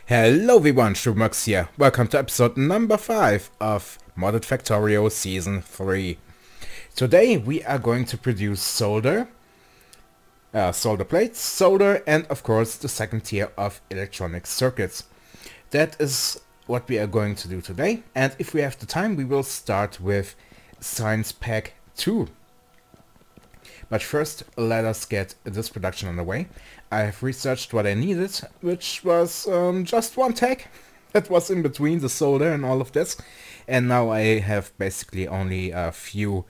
Hello everyone, Shumux here. Welcome to episode number 5 of Modded Factorio Season 3. Today we are going to produce solder plates, solder, and of course the second tier of electronic circuits. That is what we are going to do today, and if we have the time we will start with Science Pack 2. But first, let us get this production underway. I have researched what I needed, which was just one tag that was in between the solder and all of this. And now I have basically only a few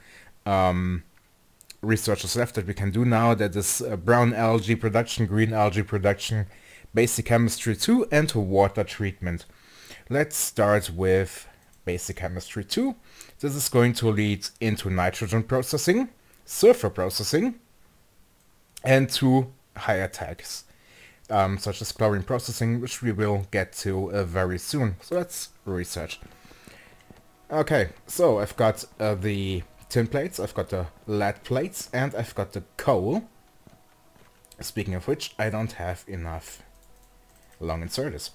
researches left that we can do now. That is brown algae production, green algae production, basic chemistry 2, and water treatment. Let's start with basic chemistry 2. This is going to lead into nitrogen processing, sulfur processing, and 2 higher tags, such as chlorine processing, which we will get to very soon. So let's research. Okay, so I've got the tin plates, I've got the lead plates, and I've got the coal. Speaking of which, I don't have enough long inserters.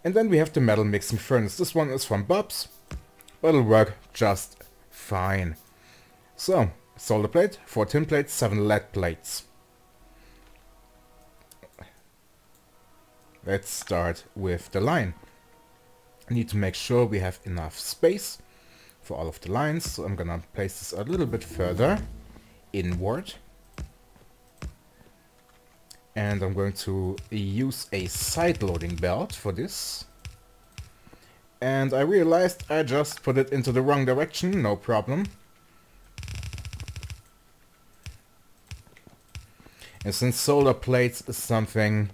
And then we have the metal mixing furnace. This one is from Bob's, but it'll work just fine. So, solder plate, 4 tin plates, 7 lead plates. Let's start with the line. I need to make sure we have enough space for all of the lines, so I'm gonna place this a little bit further inward. And I'm going to use a side-loading belt for this. And I realized I just put it into the wrong direction, no problem. And since solder plates is something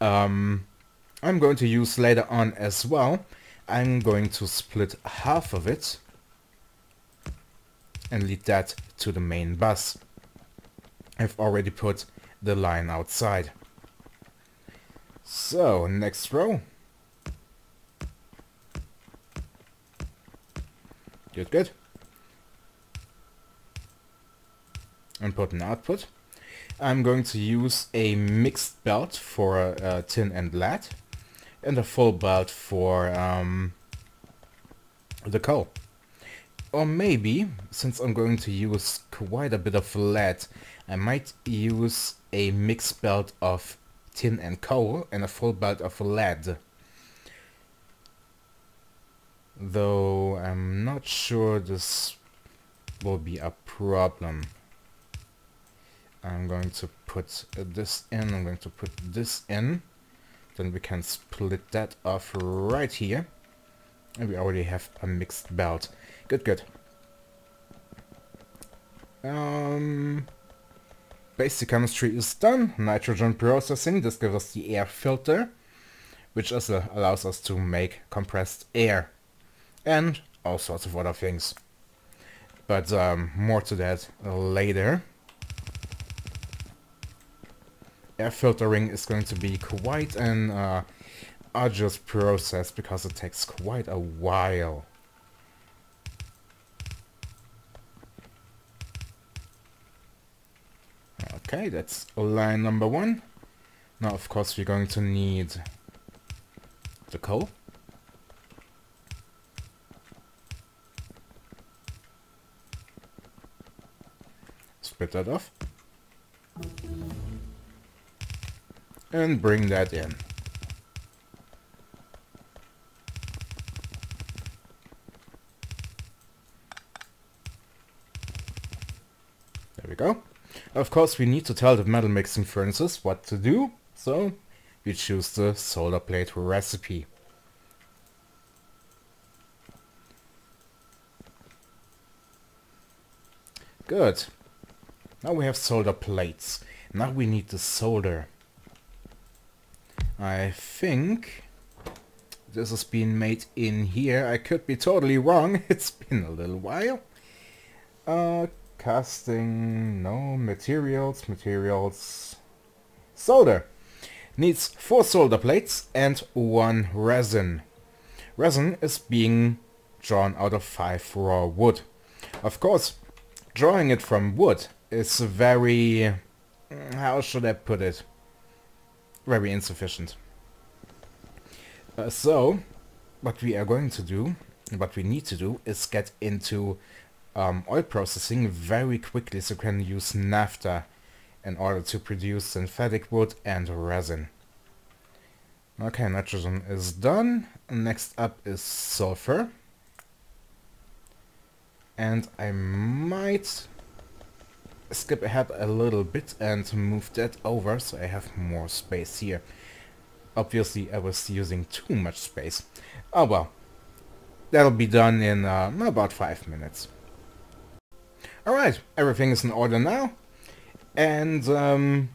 I'm going to use later on as well, I'm going to split half of it and lead that to the main bus. I've already put the line outside. So, next row. Good. Input and output. I'm going to use a mixed belt for tin and lead, and a full belt for the coal. Or maybe, since I'm going to use quite a bit of lead, I might use a mixed belt of tin and coal and a full belt of lead. Though I'm not sure this will be a problem. I'm going to put this in, I'm going to put this in, then we can split that off right here, and we already have a mixed belt. Good. Basic chemistry is done. Nitrogen processing, this gives us the air filter, which also allows us to make compressed air, and all sorts of other things. But more to that later. Air filtering is going to be quite an arduous process because it takes quite a while. Okay, that's line number 1. Now of course we're going to need the coal. Split that off. And bring that in. There we go. Of course we need to tell the metal mixing furnaces what to do, so we choose the solder plate recipe. Good. Now we have solder plates. Now we need the solder. I think this is being made in here. I could be totally wrong. It's been a little while. Casting, no, materials. Solder. Needs 4 solder plates and 1 resin. Resin is being drawn out of 5 raw wood. Of course, drawing it from wood is very, how should I put it? Very insufficient. So, what we are going to do, what we need to do, is get into oil processing very quickly so we can use naphtha in order to produce synthetic wood and resin. Okay, nitrogen is done. Next up is sulfur. And I might skip ahead a little bit and move that over so I have more space here. Obviously I was using too much space. Oh well, that'll be done in about 5 minutes. Alright, everything is in order now. And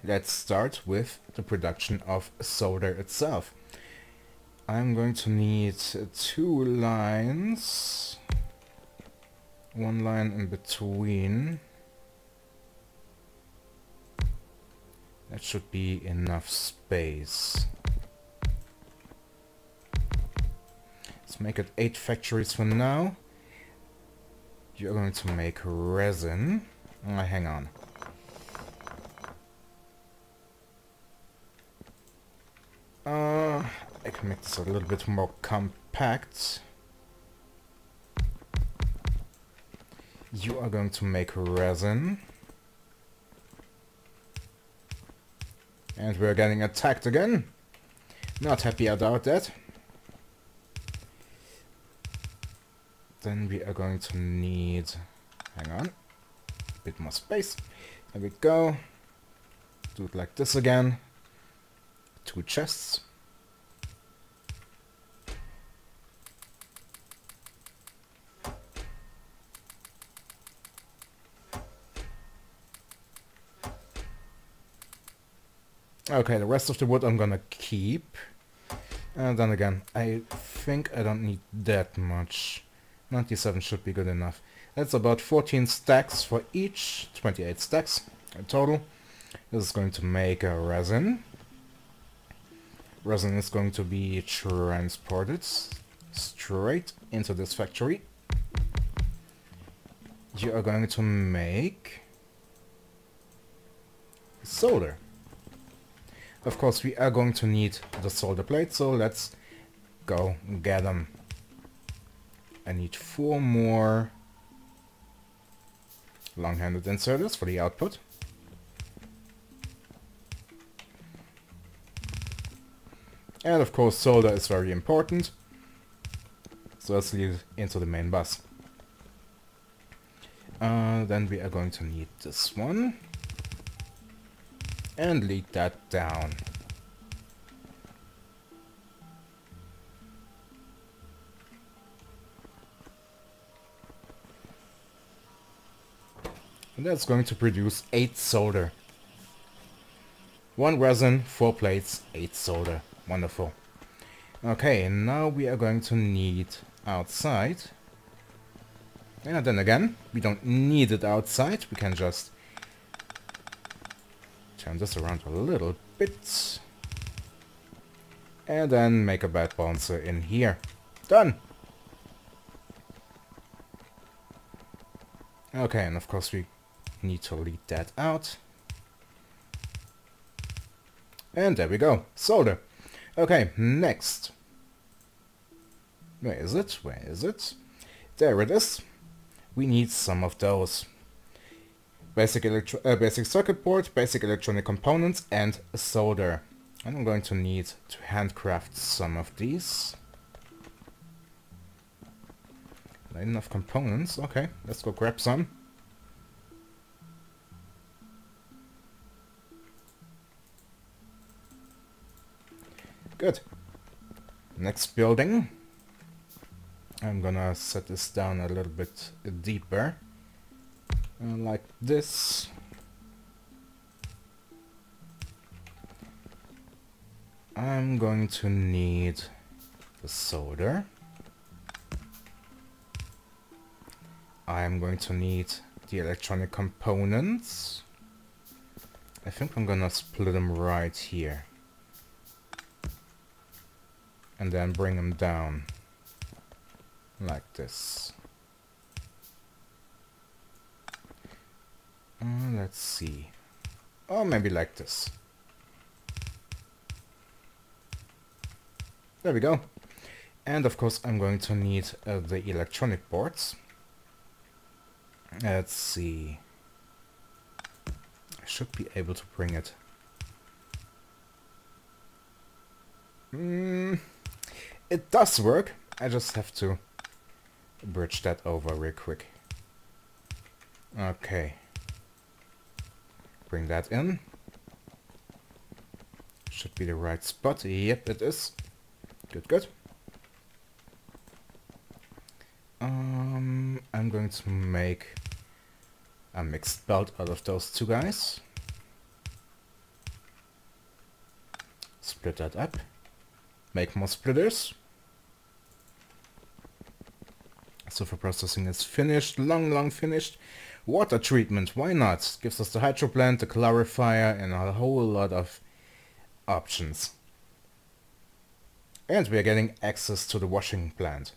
let's start with the production of solder itself. I'm going to need 2 lines. 1 line in between. That should be enough space. Let's make it 8 factories for now. You're going to make resin. Hang on. I can make this a little bit more compact. You are going to make resin. And we're getting attacked again. Not happy about that. Then we are going to need... hang on. A bit more space. There we go. Do it like this again. 2 chests. Okay, the rest of the wood I'm gonna keep. And then again, I think I don't need that much. 97 should be good enough. That's about 14 stacks for each. 28 stacks in total. This is going to make a resin. Resin is going to be transported straight into this factory. You are going to make solder. Of course, we are going to need the solder plate, so let's go get them. I need 4 more long-handed inserters for the output. And of course, solder is very important. So let's lead it into the main bus. Then we are going to need this one. And lead that down. And that's going to produce 8 solder. 1 resin, 4 plates, 8 solder. Wonderful. Okay, now we are going to need outside. And then again, we don't need it outside. We can just turn this around a little bit. And then make a bed bouncer in here. Done! Okay, and of course we need to lead that out. And there we go. Solder. Okay, next. Where is it? Where is it? There it is. We need some of those. Basic circuit board, basic electronic components, and solder. And I'm going to need to handcraft some of these. Not enough components. Okay, let's go grab some. Good. Next building. I'm gonna set this down a little bit deeper. Like this. I'm going to need the solder. I'm going to need the electronic components. I think I'm gonna split them right here. And then bring them down. Like this. Let's see. Or maybe like this. There we go. And of course I'm going to need the electronic boards. Let's see. I should be able to bring it. It does work. I just have to bridge that over real quick. Okay. Bring that in. Should be the right spot. Yep, it is. Good, good. I'm going to make a mixed belt out of those two guys. Split that up. Make more splitters. Sulfur processing is finished. Long finished. Water treatment, why not? Gives us the hydro plant, the clarifier, and a whole lot of options. And we are getting access to the washing plant.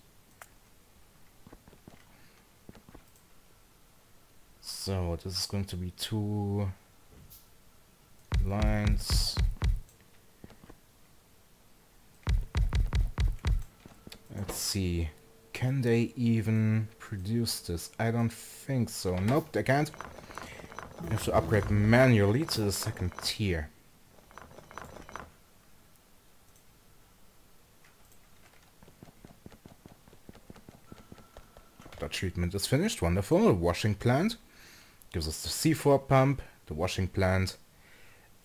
So this is going to be 2 lines. Let's see. Can they even produce this? I don't think so. Nope, they can't. I have to upgrade manually to the 2nd tier. The treatment is finished. Wonderful. Washing plant. Gives us the C4 pump. The washing plant.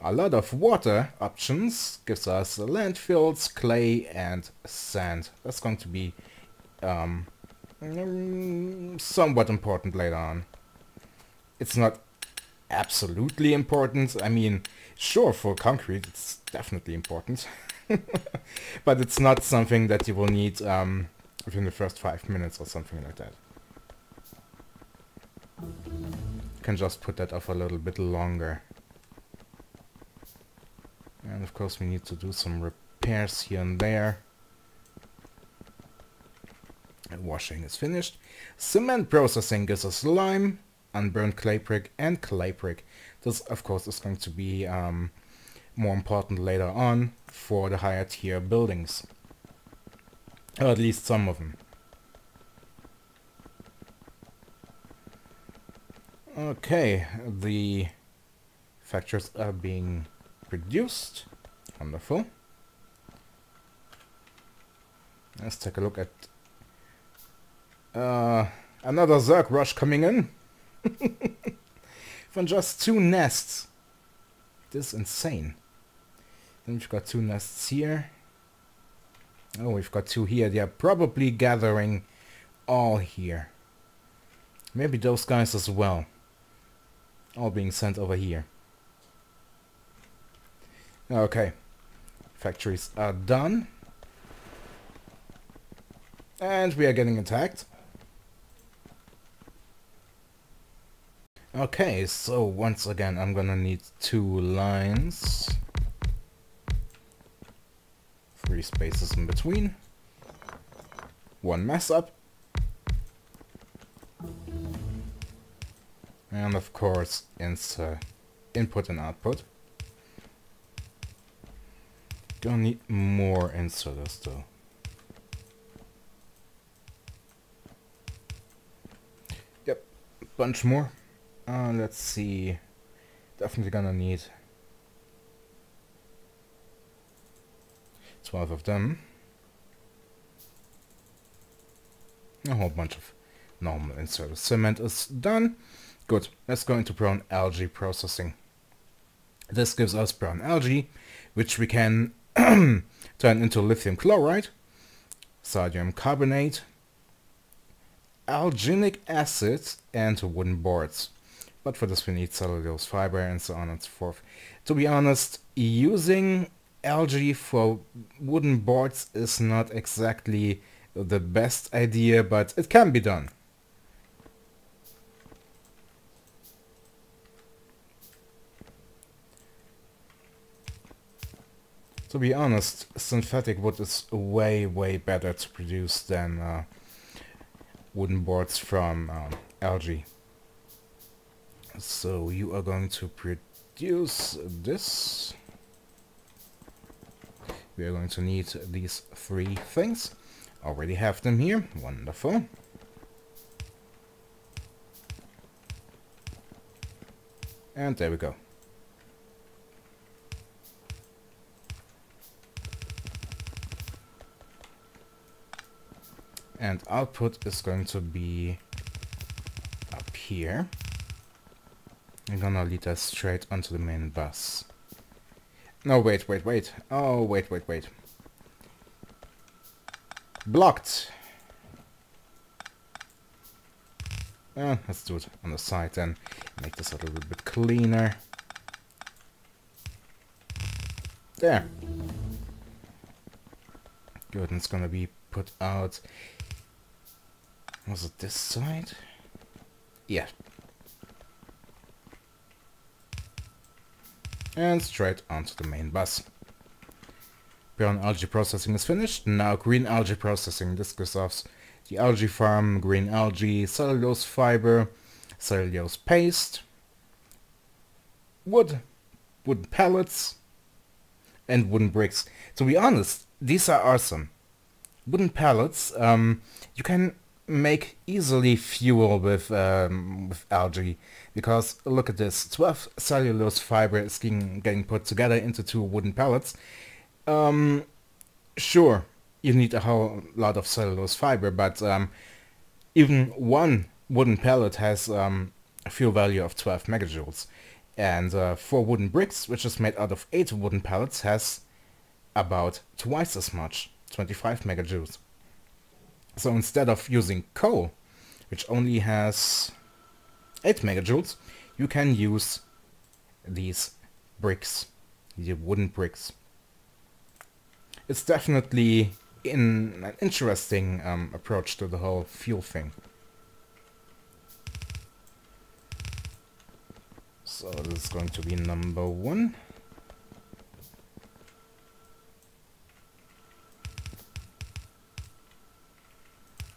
A lot of water options. Gives us landfills, clay, and sand. That's going to be somewhat important later on. It's not absolutely important. I mean, sure, for concrete it's definitely important. But it's not something that you will need within the first 5 minutes or something like that. You can just put that off a little bit longer. And of course we need to do some repairs here and there. And washing is finished. Cement processing gives us lime, unburned clay brick, and clay brick. This of course is going to be more important later on for the higher tier buildings. Or at least some of them. Okay, the factors are being produced. Wonderful. Let's take a look at another Zerg rush coming in. From just 2 nests. This is insane. Then we've got 2 nests here. Oh, we've got 2 here. They are probably gathering all here. Maybe those guys as well. All being sent over here. Okay. Factories are done. And we are getting attacked. Okay, so once again I'm gonna need 2 lines. 3 spaces in between. 1 mess up. And of course, input and output. Gonna need more inserters though. Yep, a bunch more. Let's see. Definitely gonna need 12 of them. A whole bunch of normal inserters. Cement is done. Good. Let's go into brown algae processing. This gives us brown algae, which we can turn into lithium chloride, sodium carbonate, alginic acid, and wooden boards. But for this we need cellulose fiber and so on and so forth. To be honest, using algae for wooden boards is not exactly the best idea, but it can be done. To be honest, synthetic wood is way better to produce than wooden boards from algae. So you are going to produce this. we are going to need these 3 things. Already have them here. Wonderful. And there we go. And output is going to be up here. I'm gonna lead that straight onto the main bus. No, wait. Oh, wait. Blocked! Let's do it on the side then. Make this a little bit cleaner. There. Good, and it's gonna be put out... Was it this side? Yeah. And straight onto the main bus. Brown algae processing is finished. Now green algae processing. This gives us the algae farm, green algae, cellulose fiber, cellulose paste, wood, wooden pallets, and wooden bricks. To be honest, these are awesome. Wooden pallets, you can make easily fuel with algae, because look at this, 12 cellulose fiber is getting put together into 2 wooden pallets. Sure, you need a whole lot of cellulose fiber, but even 1 wooden pellet has a fuel value of 12 megajoules, and 4 wooden bricks, which is made out of 8 wooden pellets, has about twice as much, 25 megajoules. So instead of using coal, which only has 8 megajoules, you can use these bricks, the wooden bricks. It's definitely an interesting approach to the whole fuel thing. So this is going to be number 1.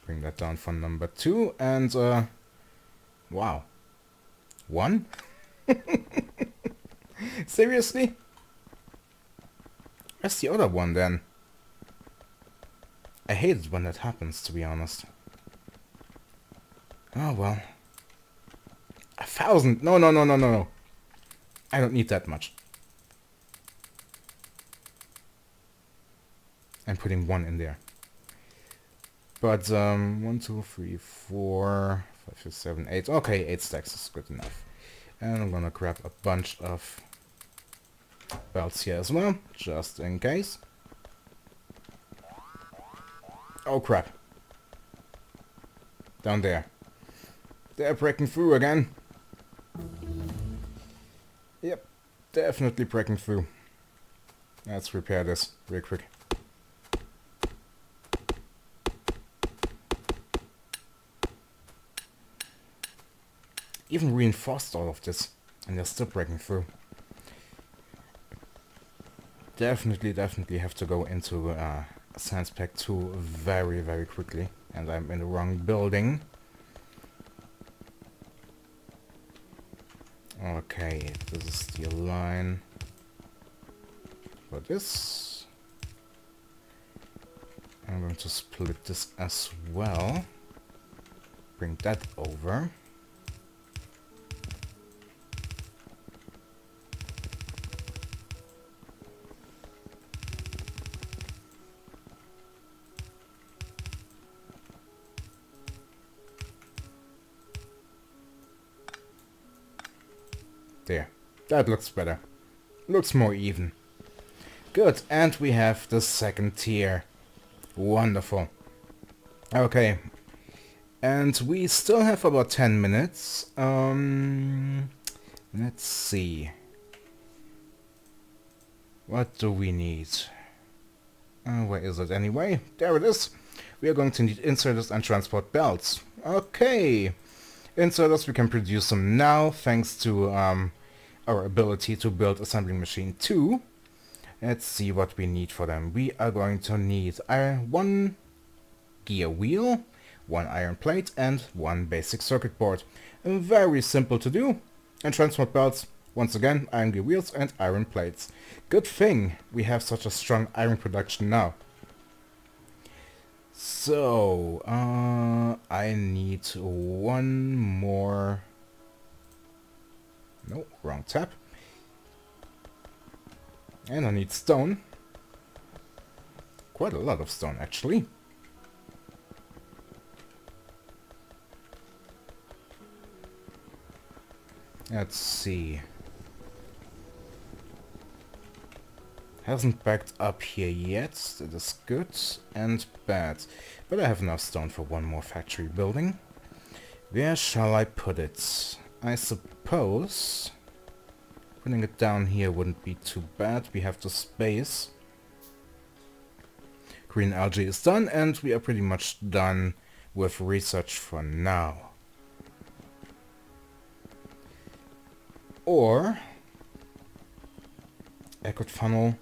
Bring that down for number 2, and wow. 1? Seriously? Where's the other one then? I hate it when that happens, to be honest. Oh well. 1,000! No. I don't need that much. I'm putting 1 in there. But 1, 2, 3, 4, 5, 6, 7, 8. Okay, 8 stacks is good enough. And I'm gonna grab a bunch of belts here as well, just in case. Oh crap. Down there. They're breaking through again. Yep, definitely breaking through. Let's repair this real quick. Even reinforced all of this, and they're still breaking through. Definitely have to go into Science Pack 2 very quickly, and I'm in the wrong building. Okay, this is the line for this. I'm going to split this as well. Bring that over. There. That looks better. Looks more even. Good. And we have the second tier. Wonderful. Okay. And we still have about 10 minutes. Let's see. What do we need? Where is it anyway? There it is. We are going to need inserters and transport belts. Okay. Inserters, we can produce them now thanks to our ability to build assembling machine 2. Let's see what we need for them. We are going to need 1 gear wheel, 1 iron plate, and 1 basic circuit board. Very simple to do. And transport belts, Once again, iron gear wheels and iron plates. Good thing we have such a strong iron production now. So, I need one more... No, wrong tab. And I need stone. Quite a lot of stone, actually. Let's see. Hasn't backed up here yet. That is good and bad. But I have enough stone for one more factory building. Where shall I put it? I suppose putting it down here wouldn't be too bad. We have the space. Green algae is done, and we are pretty much done with research for now. Or I could funnel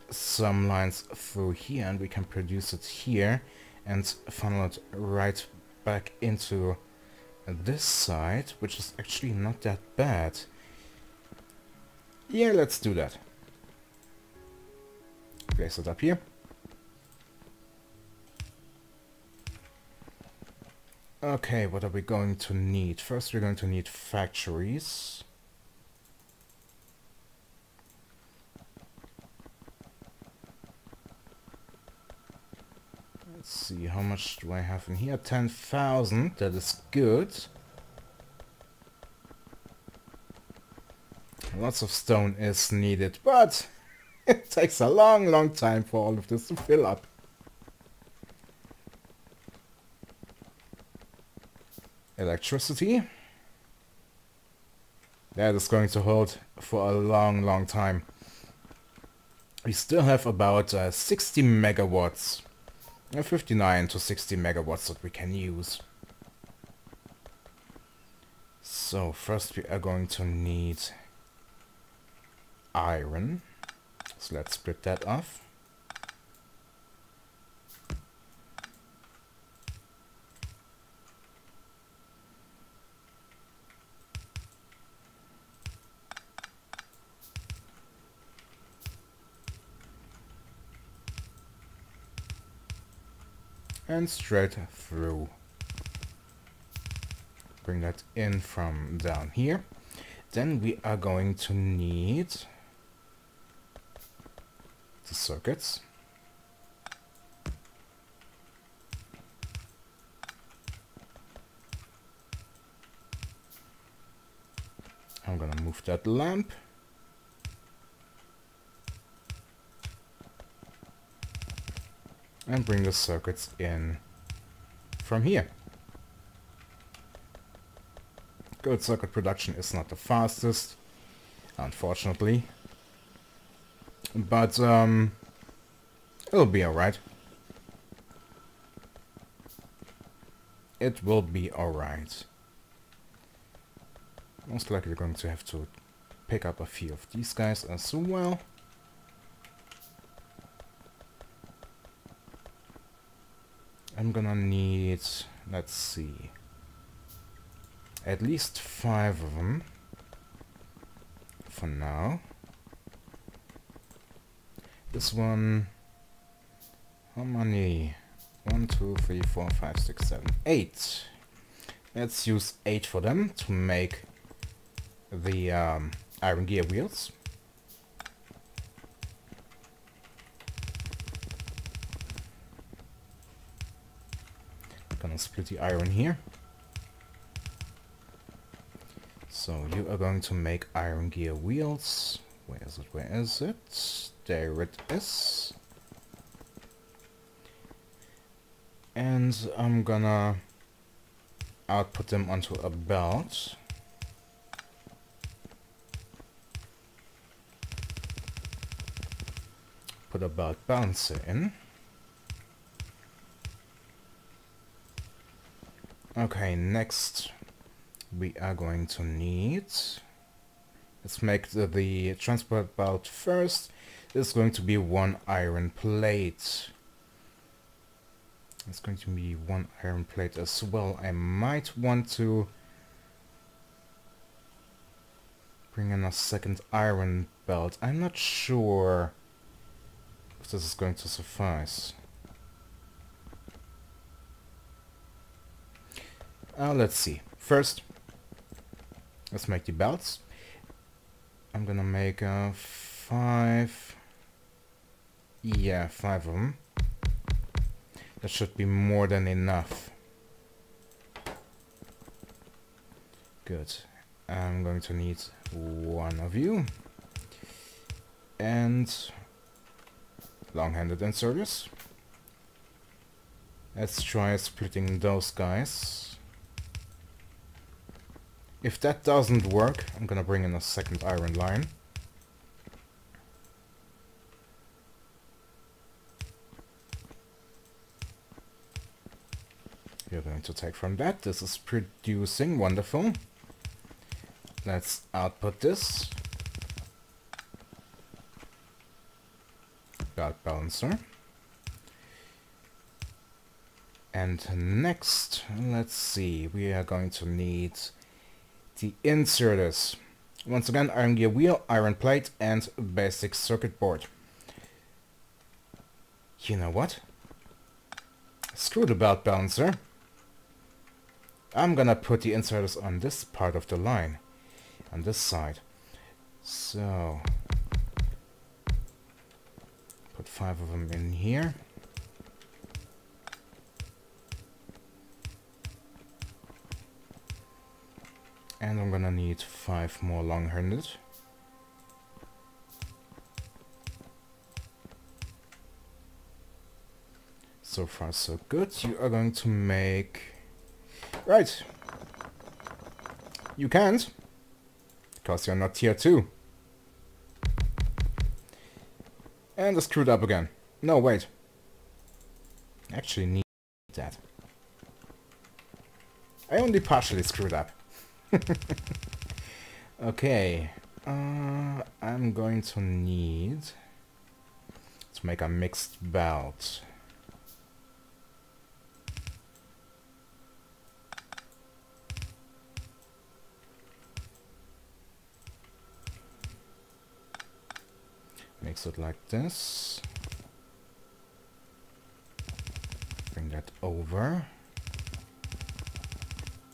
some lines through here and we can produce it here and funnel it right back into this side, which is actually not that bad. Yeah, let's do that. Place it up here. Okay, what are we going to need? First we're going to need factories. Let's see, how much do I have in here? 10,000, that is good. Lots of stone is needed, but it takes a long time for all of this to fill up. Electricity. That is going to hold for a long time. We still have about 60 megawatts. 59 to 60 megawatts that we can use. So first we are going to need iron. So let's split that off. And straight through. Bring that in from down here. Then we are going to need the circuits. I'm gonna move that lamp. And bring the circuits in from here. Good circuit production is not the fastest, unfortunately. But it'll be alright. It will be alright. Most likely going to have to pick up a few of these guys as well. I'm gonna need, let's see, at least 5 of them for now. This one, how many? 1, 2, 3, 4, 5, 6, 7, 8. Let's use 8 for them to make the iron gear wheels. Gonna split the iron here. So you are going to make iron gear wheels. Where is it? Where is it? There it is. And I'm gonna output them onto a belt. Put a belt balancer in. Okay, next we are going to need, let's make the transport belt first. This is going to be 1 iron plate. It's going to be 1 iron plate as well. I might want to Bring in a second iron belt. I'm not sure if this is going to suffice. Let's see. First, let's make the belts. I'm gonna make 5. Yeah, 5 of them. That should be more than enough. Good. I'm going to need 1 of you. And long-handed inserters. Let's try splitting those guys. If that doesn't work, I'm gonna bring in a second iron line. You're going to take from that. This is producing. Wonderful. Let's output this. Belt balancer. And next, let's see, we are going to need the inserters. Once again, iron gear wheel, iron plate, and basic circuit board. You know what? Screw the belt balancer. I'm gonna put the inserters on this part of the line, on this side. So, put 5 of them in here. And I'm gonna need 5 more long-handed. So far so good. You are going to make... Right. You can't. Because you're not tier 2. And I screwed up again. No, wait. Actually need that. I only partially screwed up. Okay, I'm going to need to make a mixed belt. Mix it like this. Bring that over.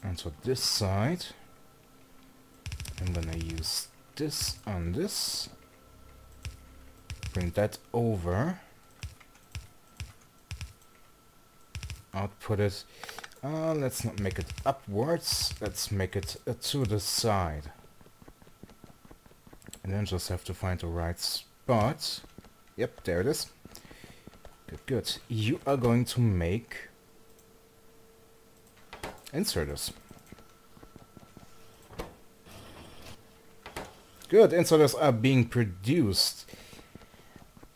And so this side. I'm gonna use this on this. Bring that over. Output it. Let's not make it upwards. Let's make it to the side. And then just have to find the right spot. Yep, there it is. Good, good. You are going to make inserters. Good, inserters are being produced.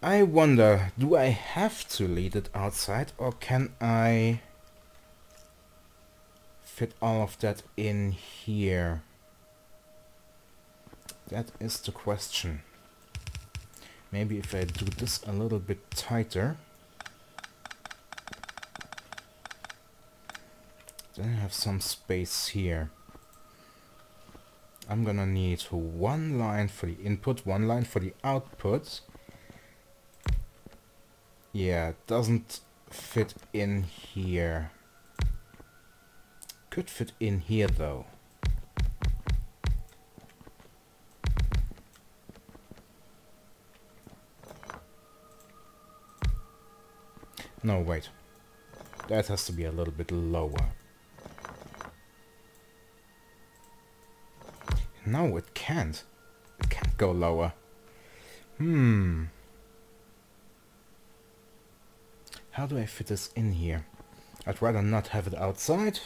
I wonder, do I have to lead it outside, or can I fit all of that in here? That is the question. Maybe if I do this a little bit tighter, then I have some space here. I'm gonna need 1 line for the input, 1 line for the output. Yeah, it doesn't fit in here. Could fit in here though. No, wait. That has to be a little bit lower. No, it can't. It can't go lower. How do I fit this in here? I'd rather not have it outside.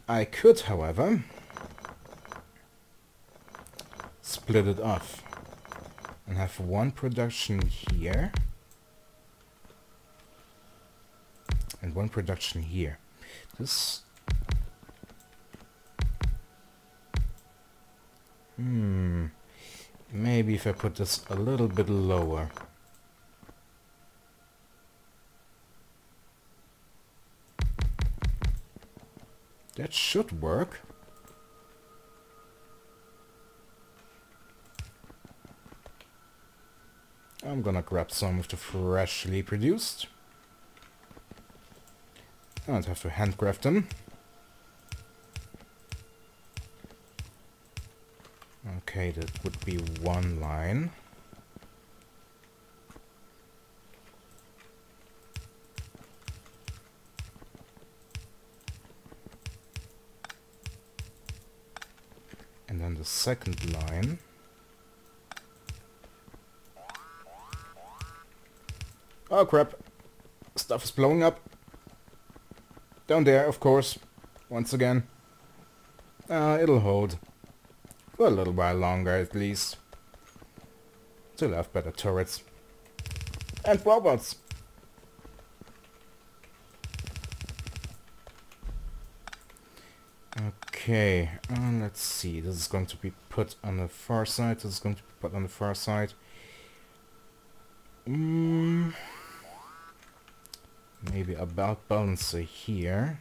I could, however, split it off and have 1 production here and 1 production here. This... Maybe if I put this a little bit lower. That should work. I'm gonna grab some of the freshly produced. I don't have to handcraft them. Okay, that would be one line. And then the second line. Oh crap! Stuff is blowing up. Down there, of course. Once again. It'll hold. For a little while longer, at least. Still have better turrets. And robots! Okay, let's see. This is going to be put on the far side. This is going to be put on the far side. Maybe a belt balancer here.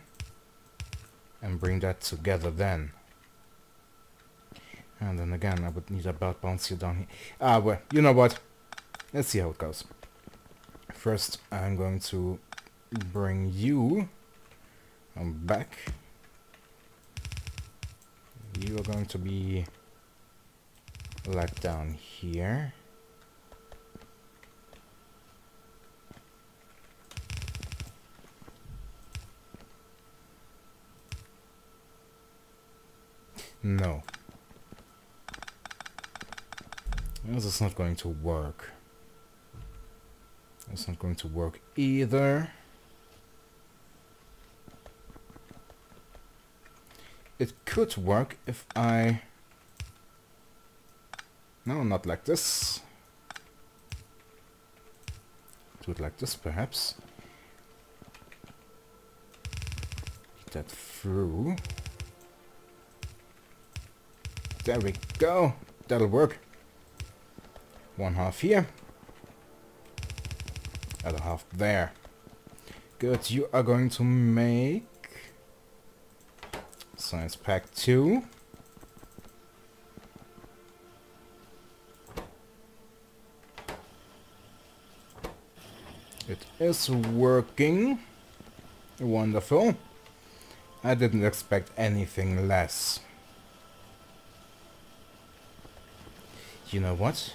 And bring that together then. And then again, I would need a belt balancer down here. Well, you know what? Let's see how it goes. First, I'm going to bring you back. You are going to be like down here. No. This is not going to work. It's not going to work either. It could work if I... No, not like this. Do it like this, perhaps. Get that through. There we go. That'll work. One half here. Other half there. Good. You are going to make Science Pack 2. It is working. Wonderful. I didn't expect anything less. You know what?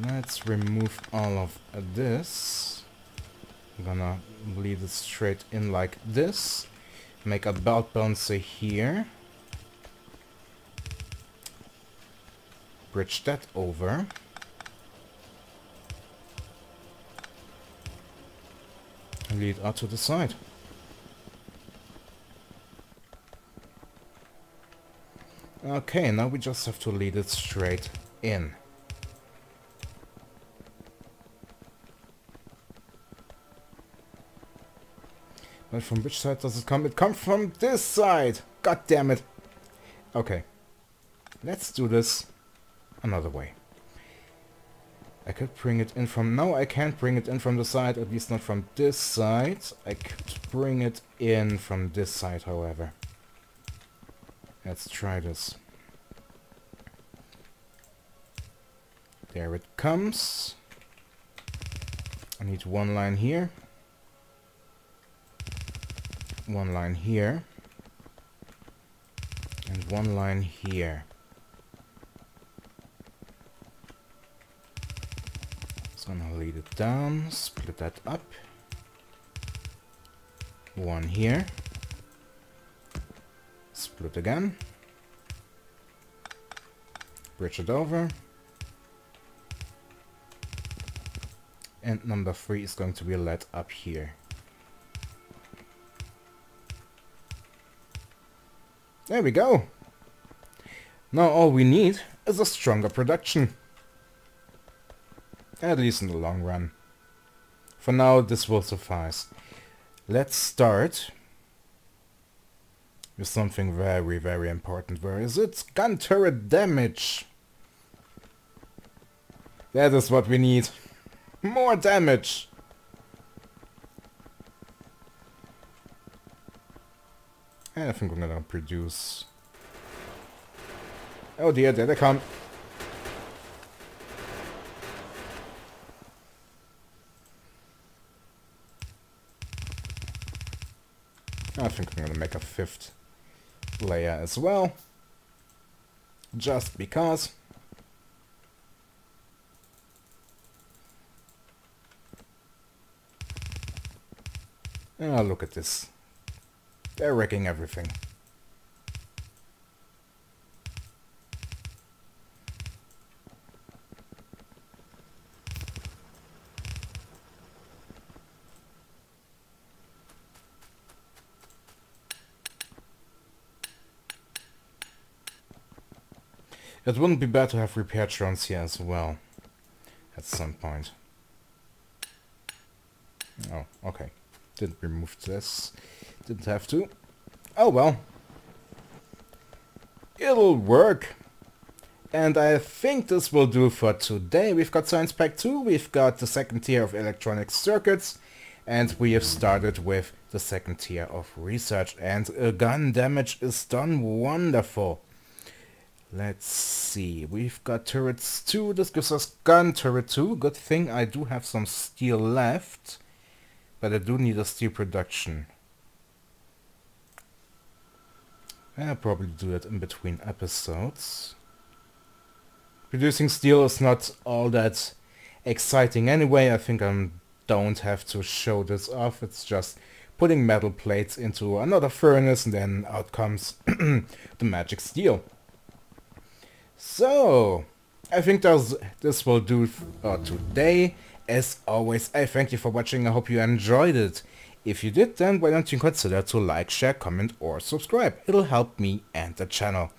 Let's remove all of this. I'm gonna leave it straight in like this. Make a belt bouncer here. Bridge that over. And lead out to the side. Okay, now we just have to lead it straight in. But from which side does it come? It comes from this side! God damn it! Okay. Let's do this another way. I could bring it in from... No, I can't bring it in from the side, at least not from this side. I could bring it in from this side, however. Let's try this. There it comes. I need one line here. One line here. And one line here. So I'm gonna lead it down, split that up. One here. Split again. Bridge it over. And number 3 is going to be led up here. There we go. Now all we need is a stronger production. At least in the long run. For now this will suffice. Let's start with something very, very important. Where is it? Gun turret damage. That is what we need. More damage. And I think we're gonna produce... Oh dear, there they come. I think I'm gonna make a 5th layer as well, just because. Oh, look at this. They're wrecking everything. It wouldn't be bad to have repair drones here as well, at some point. Oh, okay. Didn't remove this. Didn't have to. Oh well. It'll work. And I think this will do for today. We've got Science Pack 2, we've got the 2nd tier of electronic circuits, and we have started with the 2nd tier of research. And gun damage is done wonderful. Let's see, we've got turrets 2, this gives us gun turret 2. Good thing I do have some steel left, but I do need a steel production. I'll probably do it in between episodes. Producing steel is not all that exciting anyway. I think I don't have to show this off. It's just putting metal plates into another furnace and then out comes the magic steel. So, I think this will do for today. As always, I thank you for watching. I hope you enjoyed it. If you did, then why don't you consider to like, share, comment or subscribe. It'll help me and the channel.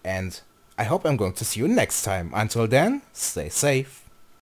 And I hope I'm going to see you next time. Until then, stay safe.